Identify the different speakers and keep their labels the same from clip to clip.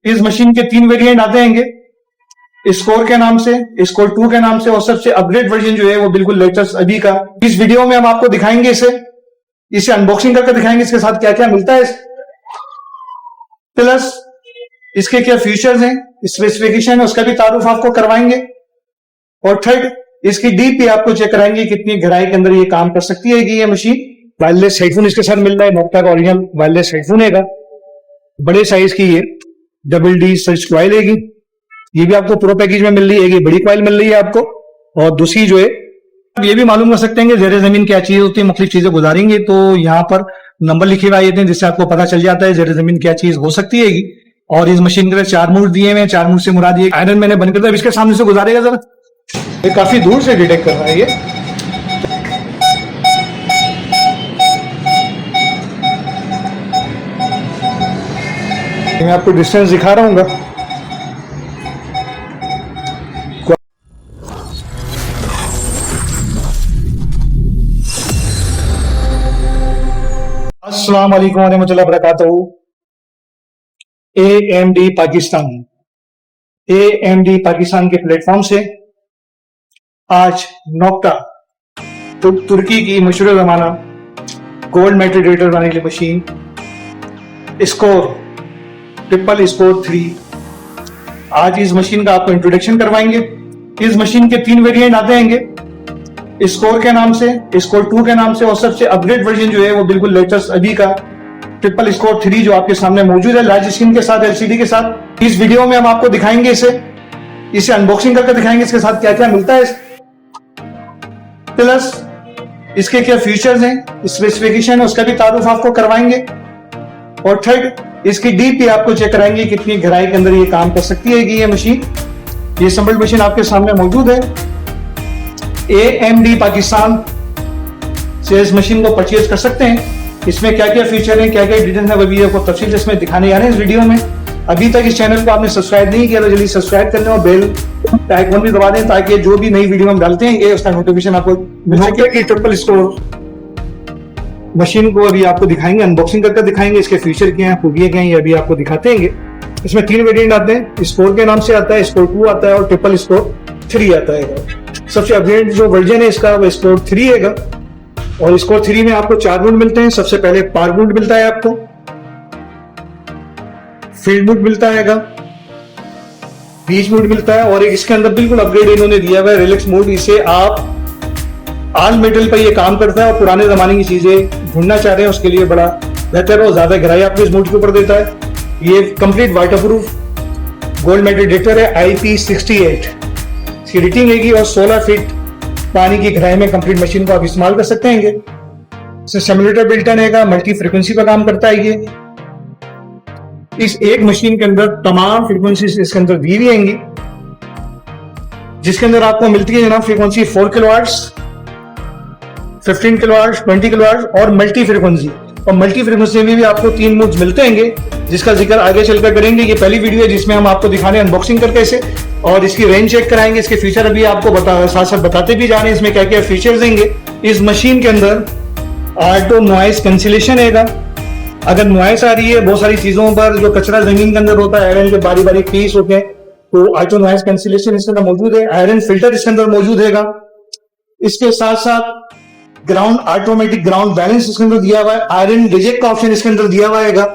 Speaker 1: इस मशीन के 3 वेरिएंट आते हैं, स्कोर के नाम से, स्कोर 2 के नाम से, और सबसे अपग्रेड वर्जन जो है वो बिल्कुल लेटेस्ट अभी का। इस वीडियो में हम आपको दिखाएंगे इसे अनबॉक्सिंग करके दिखाएंगे, इसके साथ क्या क्या मिलता है, प्लस इसके क्या फीचर्स हैं, स्पेसिफिकेशन है उसका भी तारुफ आपको करवाएंगे, और थर्ड इसकी डीपी आपको चेक कराएंगे कितनी गहराई के अंदर ये काम कर सकती है कि ये मशीन। वायरलेस हेडफोन इसके साथ मिल रहा है, नोक्टा का ओरिजिनल वायरलेस हेडफोन है, बड़े साइज की ये डबल डी सर्च कॉइल है, ये भी आपको प्रो पैकेज में मिल रही है, ये बड़ी कॉइल मिल रही है आपको। और दूसरी जो है ये भी मालूम कर सकते हैं कि ज़ेरे जमीन क्या चीज होती है, मुख्तलिफ चीजें गुजारेंगे तो यहाँ पर नंबर लिखे हुए आए थे जिससे आपको पता चल जाता है ज़ेरे जमीन क्या चीज हो सकती है। और इस मशीन के लिए 4 मूड दिए हुए हैं, 4 मूड से मुराद ये आयरन मैंने बंद कर दिया, इसके सामने से गुजारेगा जरा, ये काफी दूर से डिटेक्ट कर रहा है। ये मैं आपको डिस्टेंस दिखा रहा हूँ। अस्सलाम वालेकुम रहमतुल्लाहि व बरकातहू। AMD पाकिस्तान के प्लेटफॉर्म से आज नोक्टा तुर्की की मशहूर जमाना गोल्ड मेटल डेटर बनाने की मशीन स्कोर ट्रिपल स्कोर 3, आज इस मशीन का आपको इंट्रोडक्शन करवाएंगे। इस मशीन के 3 वेरिएंट आते हैं, स्कोर के नाम से, स्कोर 2 के नाम से, और सबसे अपग्रेड वर्जन जो है वो बिल्कुल लेटेस्ट अभी का ट्रिपल स्कोर 3 जो आपके सामने मौजूद है लार्ज स्क्रीन के साथ, LCD के साथ। इस वीडियो में हम आपको दिखाएंगे इसे अनबॉक्सिंग करके दिखाएंगे, इसके साथ क्या क्या मिलता है, प्लस इसके क्या फीचर्स हैं, स्पेसिफिकेशन है उसका भी तारुफ आपको करवाएंगे, और थर्ड इसकी डीपी आपको चेक कराएंगे कितनी गहराई के अंदर ये काम कर सकती है कि ये मशीन। ये संबल्ड मशीन आपके सामने मौजूद है। AMD पाकिस्तान से इस मशीन को परचेज कर सकते हैं। इसमें क्या क्या फीचर हैं, क्या क्या डिटेल है, वो भी आपको तफसील इसमें दिखाने जा रहे हैं इस वीडियो में। अभी तक इस चैनल को आपने सब्सक्राइब नहीं किया तो जल्दी सब्सक्राइब कर लें और बेल आइकन भी दबा दें ताकि जो भी नई वीडियो हम डालते हैं उसका नोटिफिकेशन आपको मिल सके। कि ट्रिपल स्कोर मशीन को अभी आपको दिखाएंगे, अनबॉक्सिंग करके दिखाएंगे, इसके फीचर क्या हैं, खूबियां क्या हैं, ये अभी आपको दिखाते हैं। इसमें 3 वेरिएंट आते हैं, स्कोर के नाम से आता है, स्कोर 2 आता है और ट्रिपल स्कोर 3 आता है। सबसे अपग्रेड जो वर्जन है इसका वो स्कोर 3 है, और स्कोर 3 में आपको 4 मूड मिलते हैं। सबसे पहले पावर मूड मिलता है आपको, फील्ड मूड मिलता है, बीच मूड मिलता है, और एक इसके अंदर बिल्कुल अपग्रेड इन्होंने दिया हुआ है रिलैक्स मूड। इसे आप ऑल मेटल पर ये काम करता है और पुराने जमाने की चीजें ढूंढना चाह रहे हैं उसके लिए बड़ा बेहतर और ज्यादा गहराई आपको इस मूड के ऊपर देता है। ये complete waterproof gold metal detector है, IP68 इसकी रेटिंग हैगी, और 16 फीट पानी की गहराई में कंप्लीट मशीन को आप इस्तेमाल कर सकते हैं। इससे सिमुलेटर बिल्ट-इन है, मल्टी फ्रीक्वेंसी पर काम करता है। ये इस एक मशीन के अंदर तमाम फ्रीक्वेंसी इसके अंदर दी हुई हैंगी, जिसके अंदर आपको मिलती है जनाब फ्रीक्वेंसी 4 किलोहर्ट्ज, 15 किलोहर्ट्ज, 20 किलोहर्ट्ज और मल्टी फ्रीक्वेंसी। और मल्टी फ्रीक्वेंसी में भी आपको 3 मोड्स मिलते हैं जिसका जिक्र आगे चलकर करेंगे। ये पहली वीडियो है जिसमें हम आपको दिखाने अनबॉक्सिंग करके इसे, और इसकी रेंज चेक कराएंगे, इसके फीचर अभी आपको साथ साथ बताते भी जा रहे हैं इसमें क्या क्या फीचर्स देंगे। इस मशीन के अंदर ऑटो नॉइस कैंसिलेशन है, अगर नॉइस आ रही है बहुत सारी चीजों पर, जो कचरा जमीन के अंदर होता है, आयरन के बारी बारी पीस होते हैं, तो ऑटो नॉइस कैंसिलेशन इसके अंदर मौजूद है। आयरन फिल्टर इसके अंदर मौजूद है। इसके साथ साथ ग्राउंड ऑटोमेटिक ग्राउंड बैलेंस इसके अंदर दिया हुआ है, आयरन रिजेक्ट का ऑप्शन इसके अंदर दिया हुआ है,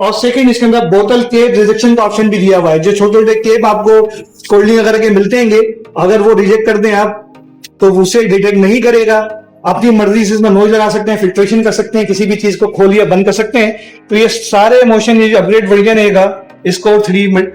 Speaker 1: और सेकंड इसके अंदर बोतल केप रिजेक्शन का ऑप्शन भी दिया हुआ है। जो छोटे छोटे केप आपको कोल्ड ड्रिंक वगैरह के मिलते हैं, अगर वो रिजेक्ट कर दें आप तो उसे डिटेक्ट नहीं करेगा। अपनी मर्जी से इसमें नोज लगा सकते हैं, फिल्ट्रेशन कर सकते हैं, किसी भी चीज को खोल या बंद कर सकते हैं। तो ये सारे मोशन, ये जो अपग्रेड वर्जन है स्कोर 3,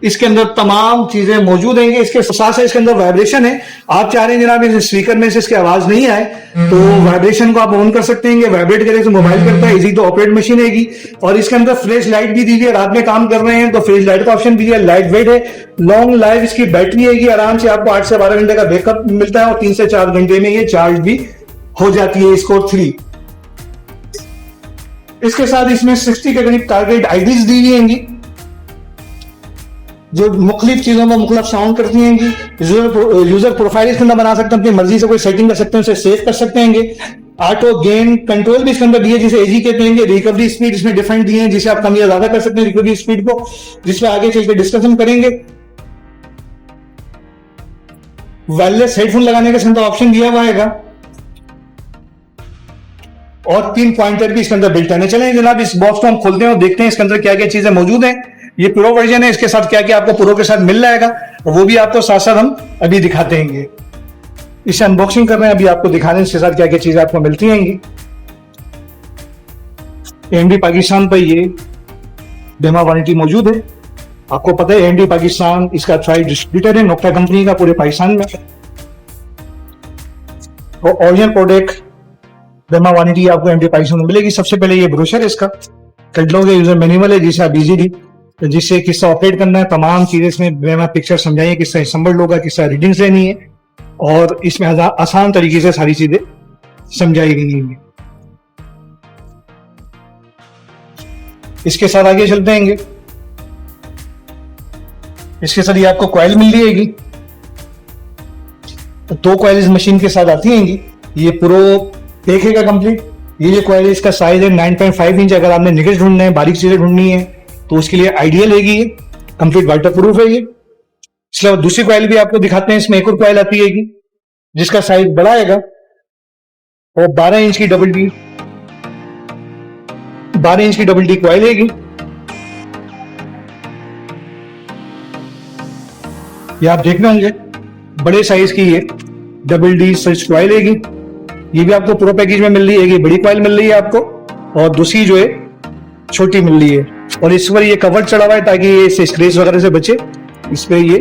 Speaker 1: इसके अंदर तमाम चीजें मौजूद हैं। इसके साथ साथ इसके अंदर वाइब्रेशन है। आप चाह रहे हैं जनाब इस स्पीकर में से इसकी आवाज नहीं आए तो वाइब्रेशन को आप ऑन कर सकते हैं, वाइब्रेट करें तो मोबाइल करता है, इजी टू ऑपरेट मशीन हैगी। और इसके अंदर फ्लैश लाइट भी दी है, रात में काम कर रहे हैं तो फ्लैश लाइट का ऑप्शन भी है। लाइट वेट है, लॉन्ग लाइफ इसकी बैटरी हैगी, आराम से आपको 8 से 12 घंटे का बैकअप मिलता है, और 3 से 4 घंटे में ये चार्ज भी हो जाती है स्कोर 3। इसके साथ इसमें 60 के करीब टारगेट आईडीज दी हुई हैंगी जो मुख्तलिफ चीजों में मुख्तलिफ साउंड करती हैं। यूजर प्रोफाइल इसके अंदर बना सकते हैं, अपनी मर्जी से कोई सेटिंग कर सकते हैं, उसे सेव कर सकते हैं। ऑटो गेन कंट्रोल भी इसके अंदर दिए, जिसे एजी कहते हैं। रिकवरी स्पीड इसमें डिफरेंट दिए हैं, जिसे आप कम या ज्यादा कर सकते हैं रिकवरी स्पीड को, जिसमें आगे चलकर डिस्कशन करेंगे। वायरलेस हेडफोन लगाने का इसके अंदर ऑप्शन दिया हुआ है और 3 पॉइंटर भी इसके अंदर बिल्ट है। चलें जनाब, इस बॉक्स को हम खोलते हैं और देखते हैं इसके अंदर क्या क्या चीजें मौजूद हैं। ये प्रो वर्जन है, इसके साथ क्या क्या आपको प्रो के साथ मिल जाएगा वो भी आपको साथ साथ हम अभी दिखाते हैं। इसे अनबॉक्सिंग कर रहे हैं, अभी आपको दिखा रहे हैं इसके साथ क्या क्या चीजें आपको मिलती हैं। एएमडी पाकिस्तान पर ये बीमा वारंटी मौजूद है। आपको पता है एएमडी पाकिस्तान इसका ऑथराइज्ड डिस्ट्रीब्यूटर है नोक्टा कंपनी का पूरे पाकिस्तान में। और ओरिजिनल प्रोडक्ट बीमा वारंटी आपको एएमडी पाकिस्तान में मिलेगी। सबसे पहले ये ब्रोशर है इसका, कैटलॉग है, यूजर मैनुअल है, जिसे आप इजीली जिससे किस तरह ऑपरेट करना है, तमाम चीजें इसमें बीमा पिक्चर समझाइए, किस तरह असम्बल्ड होगा, किस तरह रीडिंग्स लेनी है, और इसमें आसान तरीके से सारी चीजें समझाई गई हैं। इसके साथ आगे चलते हैं। इसके साथ ये आपको कॉइल मिल जाएगी, 2 कॉइल इस मशीन के साथ आती हैं। ये प्रो एक है का कंप्लीट। ये जो कॉइल इसका साइज है 9.5 इंच। अगर आपने निकल ढूंढना है, बारीक चीजें ढूंढनी है तो उसके लिए आइडियल है। ये कंप्लीट वाटर प्रूफ है। ये इसलिए दूसरी कॉइल भी आपको दिखाते हैं। इसमें एक और कॉइल आती है जिसका साइज बड़ा है और 12 इंच की डबल डी कॉइल है। ये आप देख रहे होंगे बड़े साइज की ये डबल डी सर्च कॉइल है। ये भी आपको प्रो पैकेज में मिल रही है। बड़ी कॉइल मिल रही है आपको और दूसरी जो है छोटी मिल रही है। और इस पर ये कवर चढ़ा हुआ है ताकि ये इससे स्क्रैच वगैरह से बचे। इस पे ये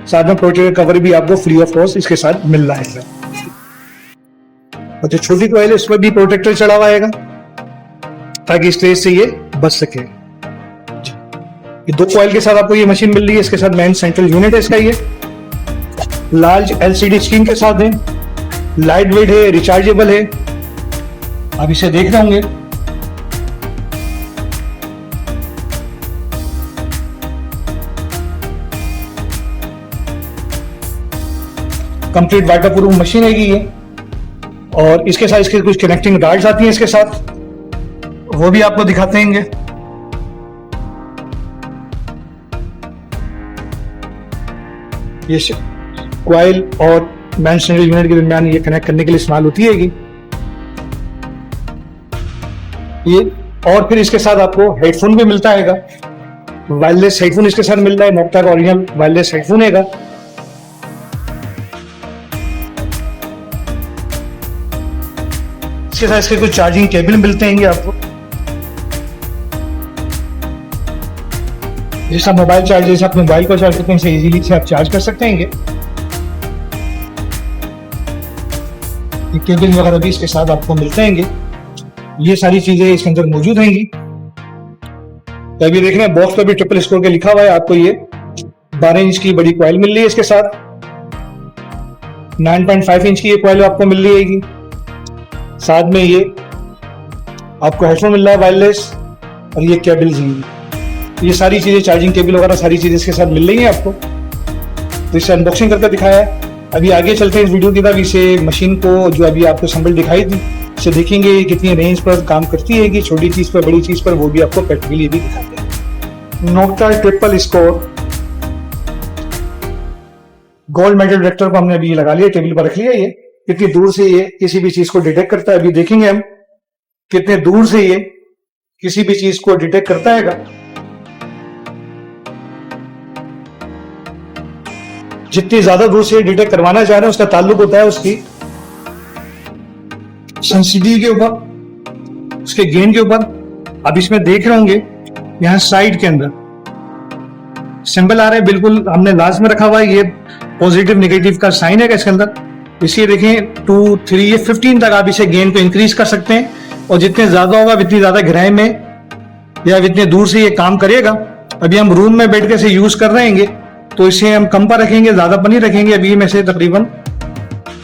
Speaker 1: साथ में प्रोटेक्टर कवर भी आपको फ्री ऑफ कॉस्ट इसके साथ मिल रहा है। और जो छोटी कॉइल है उस पर भी प्रोटेक्टर चढ़ा हुआ है ताकि स्क्रैच से ये बच सके। ये 2 कॉइल के साथ आपको ये मशीन मिल रही है। इसके साथ मेन सेंट्रल यूनिट है इसका। ये लार्ज एलसीडी स्क्रीन के साथ है, लाइट वेट है, रिचार्जेबल है। आप इसे देख रहे होंगे। कंप्लीट वाटरप्रूफ मशीन है ये। और इसके साथ इसके कुछ कनेक्टिंग राड्स आती हैं इसके साथ, वो भी आपको दिखाते हैं। ये कॉइल और मेन सेंट्रल यूनिट के दरमियान ये कनेक्ट करने के लिए इस्तेमाल होती है ये। और फिर इसके साथ आपको हेडफोन भी मिलता है। वायरलेस हेडफोन इसके साथ मिल रहा है। नोक्टा का ओरिजिनल वायरलेस हेडफोन है। इसके साथ इसके कुछ चार्जिंग केबल मिलते हैं आपको। जैसा मोबाइल चार्ज, जैसे आप मोबाइल को चार्ज करते हैं इसे इजीली से आप चार्ज कर सकते हैं। ये केबल वगैरह भी इसके साथ आपको मिलते हैं। ये सारी चीजें इसके अंदर मौजूद हैं। तो अभी देख रहे हैं बॉक्स पर भी ट्रिपल स्कोर के लिखा हुआ है। आपको ये 12 इंच की बड़ी कॉइल मिल रही है। इसके साथ 9.5 इंच की ये कॉइल आपको मिल रही है। साथ में ये आपको हेडफोन मिल रहा है वायरलेस, और ये केबल्स हैं। ये सारी चीजें, चार्जिंग केबल वगैरह सारी चीजें इसके साथ मिल रही हैं आपको। तो इसे अनबॉक्सिंग करके दिखाया है। अभी आगे चलते हैं इस वीडियो की तरफ। इसे मशीन को जो अभी आपको संभल दिखाई थी इसे देखेंगे कितनी रेंज पर काम करती है, कि छोटी चीज पर बड़ी चीज पर, वो भी आपको प्रैक्टिकली भी दिखाते हैं। Nokta triple score gold metal detector को हमने अभी लगा लिया, टेबल पर रख लिया। ये कितनी दूर से ये किसी भी चीज को डिटेक्ट करता है, अभी देखेंगे हम कितने दूर से ये किसी भी चीज को डिटेक्ट करता है। जितनी ज्यादा दूर से डिटेक्ट करवाना चाह रहे हैं उसका ताल्लुक होता है उसकी सेंसिटिविटी के ऊपर, उसके गेन के ऊपर। अब इसमें देख रहे होंगे यहां साइड के अंदर सिंबल आ रहा है, बिल्कुल हमने लास्ट में रखा हुआ है। ये पॉजिटिव नेगेटिव का साइन है इसके अंदर। इसे देखें 2, 3, ये 15 तक आप इसे गेन को इंक्रीज कर सकते हैं। और जितने ज्यादा होगा जितनी ज्यादा गहराई में या जितने दूर से ये काम करेगा। अभी हम रूम में बैठ के इसे यूज कर रहे हैं तो इसे हम कम पर रखेंगे, ज्यादा पर नहीं रखेंगे। अभी मैं इसे तकरीबन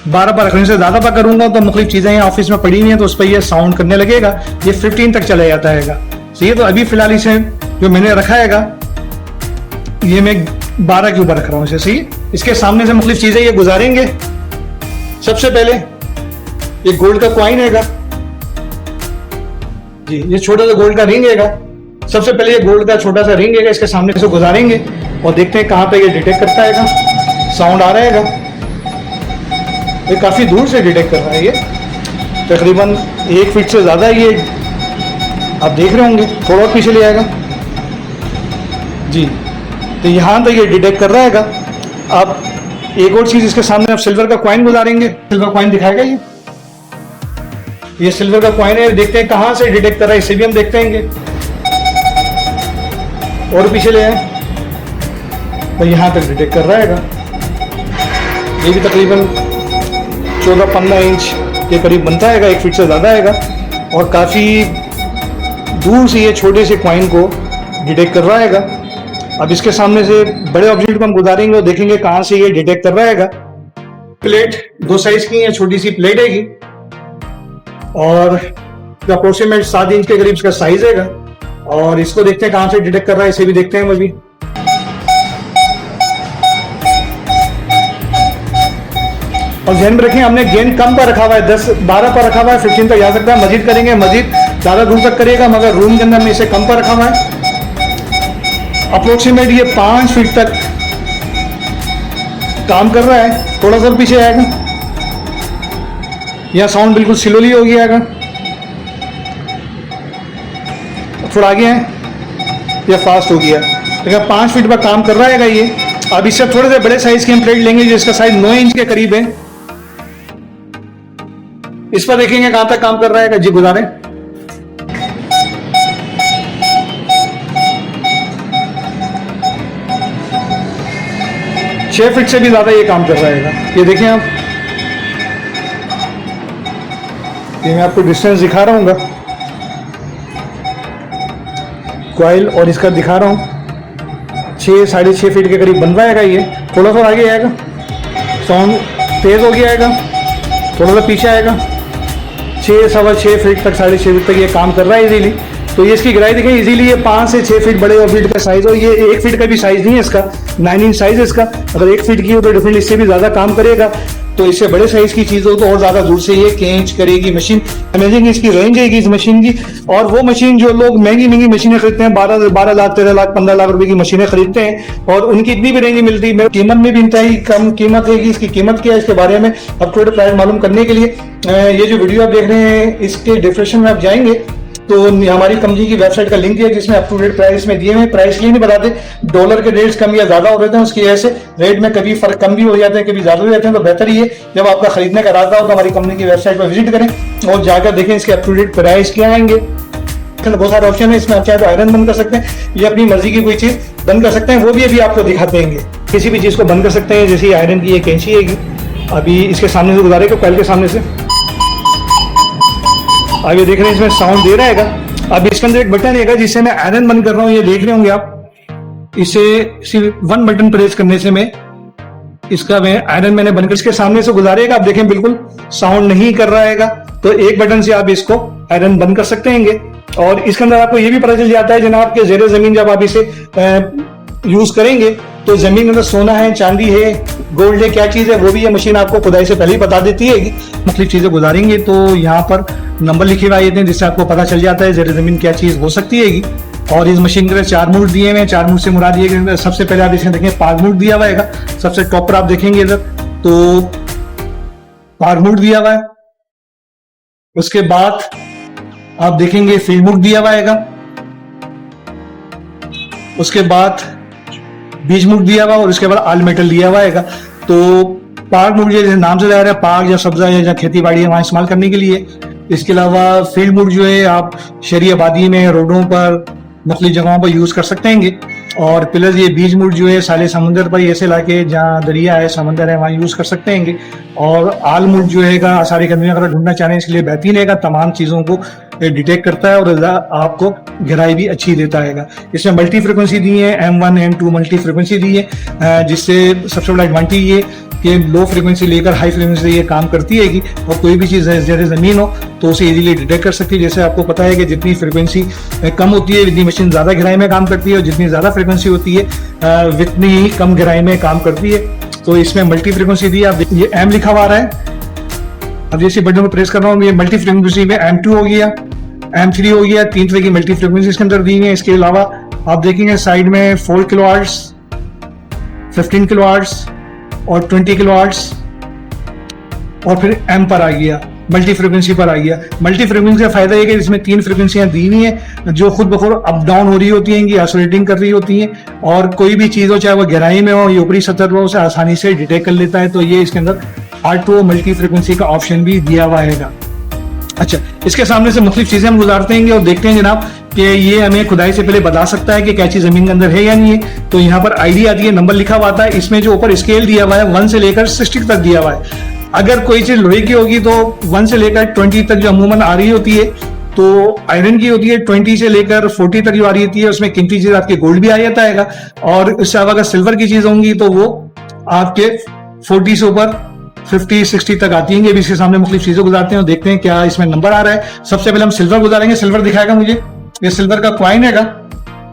Speaker 1: 12 पर रखने से ज्यादा पर करूंगा तो मुख्तलिफ चीजें यहाँ ऑफिस में पड़ी हुई हैं तो उस पर यह साउंड करने लगेगा। ये 15 तक चला जाता है। सही, तो अभी फिलहाल इसे जो मैंने रखा है ये मैं 12 के ऊपर रख रहा हूँ इसे। सही, इसके सामने से मुख्तलिफ चीजें ये गुजारेंगे। सबसे पहले ये गोल्ड का कॉइन हैगा जी, ये छोटा सा गोल्ड का रिंग हैगा। सबसे पहले ये गोल्ड का छोटा सा रिंग हैगा, इसके सामने से गुजारेंगे और देखते हैं कहां पे ये डिटेक्ट करता हैगा। साउंड आ रहा हैगा, ये काफी दूर से डिटेक्ट कर रहा है, ये तकरीबन 1 फीट से ज्यादा ये आप देख रहे होंगे। थोड़ा और पीछे ले आएगा जी, तो यहां तक ये डिटेक्ट कर रहा हैगा। अब एक और चीज, इसके सामने आप सिल्वर का कॉइन गुजारेंगे, सिल्वर कॉइन दिखाएगा ये सिल्वर का कॉइन है। देखते हैं कहां से डिटेक्ट कर रहा है, इसे भी हम देखते हैं। और पीछे ले आए तो यहां तक डिटेक्ट कर रहा हैगा। ये भी तकरीबन 14-15 इंच के करीब बनता हैगा, 1 फीट से ज्यादा हैगा और काफी दूर से ये छोटे से कॉइन को डिटेक्ट कर रहा हैगा। अब इसके सामने से बड़े ऑब्जेक्ट को हम गुजारेंगे और देखेंगे कहां से ये डिटेक्ट कर रहा हैगा। प्लेट 2 साइज की है, छोटी सी प्लेट हैगी और अप्रोक्सीमेट 7 इंच के करीब इसका साइज हैगा। और इसको देखते हैं कहां से डिटेक्ट कर रहा है, इसे भी देखते हैं वो भी। और ध्यान में रखें, हमने गेंद कम पर रखा हुआ है, 10-12 पर रखा हुआ है, 15 तक जा सकता है। मजीद करेंगे, मजीद ज्यादा दूर तक करिएगा, मगर रूम के अंदर हमने इसे कम पर रखा हुआ है। अप्रोक्सीमेट ये 5 फीट तक काम कर रहा है। थोड़ा सा पीछे आएगा, यह साउंड बिल्कुल स्लोली हो गया है। थोड़ा आगे है, यह फास्ट हो गया। लेकिन 5 फीट पर काम कर रहा है ये। अब इससे थोड़े से बड़े साइज की हम प्लेट लेंगे जिसका साइज 9 इंच के करीब है। इस पर देखेंगे कहां तक काम कर रहा है जी, गुजारे। छह फीट से भी ज्यादा ये काम कर रहा है। ये देखें आप, ये मैं आपको डिस्टेंस दिखा रहा हूँ कॉइल, और इसका दिखा रहा हूँ 6-6.5 फीट के करीब बन रहा है ये। थोड़ा सा आगे आएगा, साउंड तेज हो गया आएगा। थोड़ा सा पीछे आएगा, 6-6.25 फीट तक, 6.5 फीट तक ये काम कर रहा है इजीली। तो ये इसकी गहराई देखें, इजीली ये 5 से 6 फीट बड़े और फीट का साइज, और ये 1 फीट का भी साइज नहीं है इसका, 9 इंच साइज है इसका। अगर 1 फीट की हो तो डेफिनेटली इससे भी ज्यादा काम करेगा। तो इससे बड़े साइज की चीज हो तो और ज्यादा दूर से ये कैच करेगी मशीन। अमेजिंग इसकी रेंज है इस मशीन की। और वो मशीन जो लोग महंगी मशीनें खरीदते हैं, 12 लाख, 13 लाख, 15 लाख रुपए की मशीनें खरीदते हैं और उनकी इतनी भी रेंज मिलती है, कीमत में भी इंतहाई कम कीमत है। इसकी कीमत क्या है, इसके बारे में अब थोड़े प्राइस मालूम करने के लिए ये जो वीडियो आप देख रहे हैं इसके डिस्क्रिप्शन में आप जाएंगे तो हमारी कंपनी की वेबसाइट का लिंक है जिसमें अप टू डेट प्राइस में दिए हुए। प्राइस ये नहीं बताते, डॉलर के रेट्स कम या ज्यादा हो रहे थे, उसकी वजह से रेट में कभी फर्क कम भी हो जाते हैं, कभी ज्यादा हो जाते हैं। तो बेहतर ये जब आपका खरीदने का इरादा हो तो हमारी कंपनी की वेबसाइट पर विजिट करें और जाकर देखें इसके अप टू डेट प्राइस क्या आएंगे। बहुत सारे ऑप्शन है इसमें, आप चाहे तो आयरन बंद कर सकते हैं या अपनी मर्जी की कोई चीज बंद कर सकते हैं, वो भी अभी आपको दिखाते हैं। किसी भी चीज को बंद कर सकते हैं, जैसे आयरन की ये कैंची है, अभी इसके सामने से गुजारे को पहले के सामने से आगे देख रहे हैं, इसमें साउंड दे रहा है। अब इसके अंदर एक बटन है जिससे मैं आयरन बंद कर रहा हूं, ये देख रहे होंगे आप। इसे सिर्फ 1 बटन प्रेस करने से मैं इसका आयरन मैंने बंद कर, इसके सामने से गुजारेगा। आप देखें बिल्कुल साउंड नहीं कर रहा है, तो एक बटन से आप इसको आयरन बंद कर सकते हैं। और इसके अंदर आपको ये भी पता चल जाता है जनाब के जेरे जमीन जब आप इसे यूज करेंगे तो जमीन में सोना है, चांदी है, गोल्ड है, क्या चीज है, वो भी ये मशीन आपको खुदाई से पहले ही बता देती है। मुख्तलिफ चीजें गुजारेंगे तो यहाँ पर नंबर लिखे हुए आते हैं जिससे आपको पता चल जाता है जेरे जमीन क्या चीज हो सकती है। और इस मशीन के 4 मूड दिए हुए हैं। 4 मूड से मुराद ये, सबसे पहले आप इसमें देखें पाग मूड दिया हुआ है। सबसे टॉप पर आप देखेंगे इधर तो पाग मूड दिया हुआ है। उसके बाद आप देखेंगे फील्ड मूड दिया हुआ है। उसके बाद बीज मूड दिया हुआ और उसके बाद आल मेटल दिया हुआ है। तो पार्क मूड जैसे नाम से जा रहा है, पार्क या सब्जा या खेती बाड़ी है वहां इस्तेमाल करने के लिए। इसके अलावा फील्ड मूड जो है आप शहरी आबादी में, रोडों पर, मुख्तलिफ जगहों पर यूज कर सकते हैं। और प्लस ये बीज मूड जो है साले समुद्र पर, ऐसे इलाके जहाँ दरिया है, समंदर है, वहाँ यूज कर सकते हैं। और आल मूड जो है सारी कंपनियां अगर ढूंढना चाहें इसके लिए बेहतरीन है, तमाम चीजों को डिटेक्ट करता है और आपको गहराई भी अच्छी देता है। इसमें मल्टी फ्रिक्वेंसी दी है, M1 M2 मल्टी फ्रिक्वेंसी दी है, जिससे सबसे बड़ा एडवांटेज ये कि लो फ्रिक्वेंसी लेकर हाई फ्रिक्वेंसी ये काम करती है। और कोई भी चीज़ ज़्यादा ज़मीन हो तो उसे इजीली डिटेक्ट कर सकती है। जैसे आपको पता है कि जितनी फ्रिक्वेंसी कम होती है उतनी मशीन ज़्यादा गहराई में काम करती है, और जितनी ज़्यादा फ्रिक्वेंसी होती है उतनी ही कम गहराई में काम करती है। तो इसमें मल्टी फ्रिक्वेंसी दी है। आप ये M लिखा हुआ आ रहा है, अब जैसे बटन को प्रेस कर रहा हूँ, ये मल्टी फ्रीक्वेंसी में M2 हो गया, M3 हो गया, 3 तरह की मल्टी फ्रीक्वेंसी इसके अंदर दी है। इसके अलावा आप देखेंगे साइड में 4 किलो आर्ट्स, 15 किलो आर्ट्स और 20 किलो आर्ट्स, और फिर M पर आ गया, मल्टी फ्रीक्वेंसी पर आ गया। मल्टी फ्रीक्वेंसी का फायदा ये कि इसमें 3 फ्रीक्वेंसियां दी हुई हैं जो खुद ब खुद अप डाउन हो रही होती हैं, ऑसिलेटिंग कर रही होती हैं, और कोई भी चीज हो, चाहे वो गहराई में हो या ऊपरी सतह पर हो, उसे आसानी से डिटेक्ट कर लेता है। तो ये इसके अंदर R2 मल्टी फ्रीक्वेंसी का ऑप्शन भी दिया हुआ है। अच्छा, इसके सामने से मुख्तलिफ चीजें हम गुजारते हैं और देखते हैं जनाब कि ये हमें खुदाई से पहले बता सकता है कि क्या चीज जमीन के अंदर है या नहीं है। तो यहाँ पर आईडी आती है, नंबर लिखा हुआ आता है, इसमें जो ऊपर स्केल दिया हुआ है 1 से लेकर 60 तक दिया हुआ है। अगर कोई चीज लोहे की होगी तो 1 से लेकर 20 तक जो अमूमन आ रही होती है, तो आयरन की होती है 20 से लेकर 40 तक जो आ रही होती है, उसमें कीमती चीज आपके गोल्ड भी आ जाता है। और इससे अगर सिल्वर की चीज होंगी तो वो आपके 40 से ऊपर 50-60 तक आती हैं। भी इसके सामने मुख्तलिफ चीजें गुजारते हैं और देखते हैं क्या इसमें नंबर आ रहा है। सबसे पहले हम सिल्वर गुजारेंगे। सिल्वर दिखाएगा मुझे, ये सिल्वर का कॉइन है।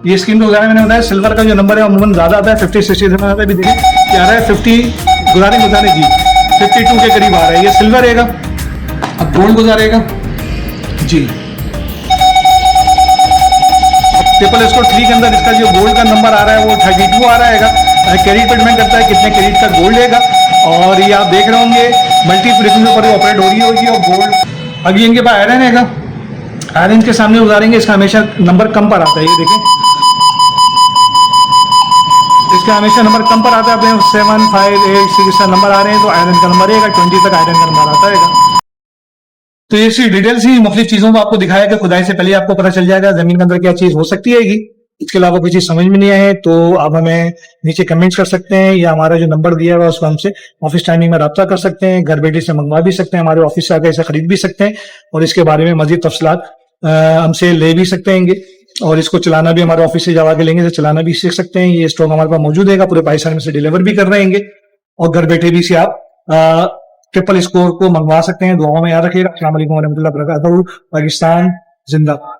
Speaker 1: ये स्क्रीन पे गुजारा मैंने बताया, सिल्वर का जो नंबर है अमूमन ज्यादा आता है, 50-60 आता है। भी देखिए क्या आ रहा है, 50 गुजारे जी, 52 के करीब आ रहा है। ये सिल्वर रहेगा। अब गोल्ड गुजारेगा जी, ट्रिपल स्कोर 3 के अंदर इसका जो गोल्ड का नंबर आ रहा है वो 32 आ रहा है। कैरेट पर डिपेंड करता है कितने कैरेट का गोल्ड लेगा। और ये आप देख रहे होंगे मल्टी फ्रीक्वेंसी पर ऑपरेट हो रही होगी। और गोल्ड अभी इनके पास आयरन है, आयरन के सामने उतारेंगे, इसका हमेशा नंबर कम पर आता है। ये देखें, इसका हमेशा नंबर कम पर आता है। 7, 5, 8, 6 नंबर आ रहे हैं तो आयरन का नंबर रहेगा, 20 तक आयरन का नंबर आता है। तो ये सी डिटेल्स ही मुख्तलिफ चीजों को आपको दिखाया कि खुदाई से पहले आपको पता चल जाएगा जमीन के अंदर क्या चीज हो सकती है। इसके अलावा कोई चीज समझ में नहीं आए तो आप हमें नीचे कमेंट्स कर सकते हैं, या हमारा जो नंबर दिया हुआ है उसको हमसे ऑफिस टाइमिंग में रब्ता कर सकते हैं। घर बैठे से मंगवा भी सकते हैं, हमारे ऑफिस से आकर इसे खरीद भी सकते हैं, और इसके बारे में मजीद तफसलात हमसे ले भी सकते हैं। और इसको चलाना भी हमारे ऑफिस से जवा के लेंगे तो चलाना भी सीख सकते हैं। ये स्टॉक हमारे पास मौजूद है, पूरे पाकिस्तान में से डिलीवर भी कर रहे हैं, और घर बैठे भी से आप ट्रिपल स्कोर को मंगवा सकते हैं। दुआओं में याद रखिएगा। अस्सलाम वालेकुम रहमतुल्लाहि व बरकातहू। पाकिस्तान जिंदाबाद।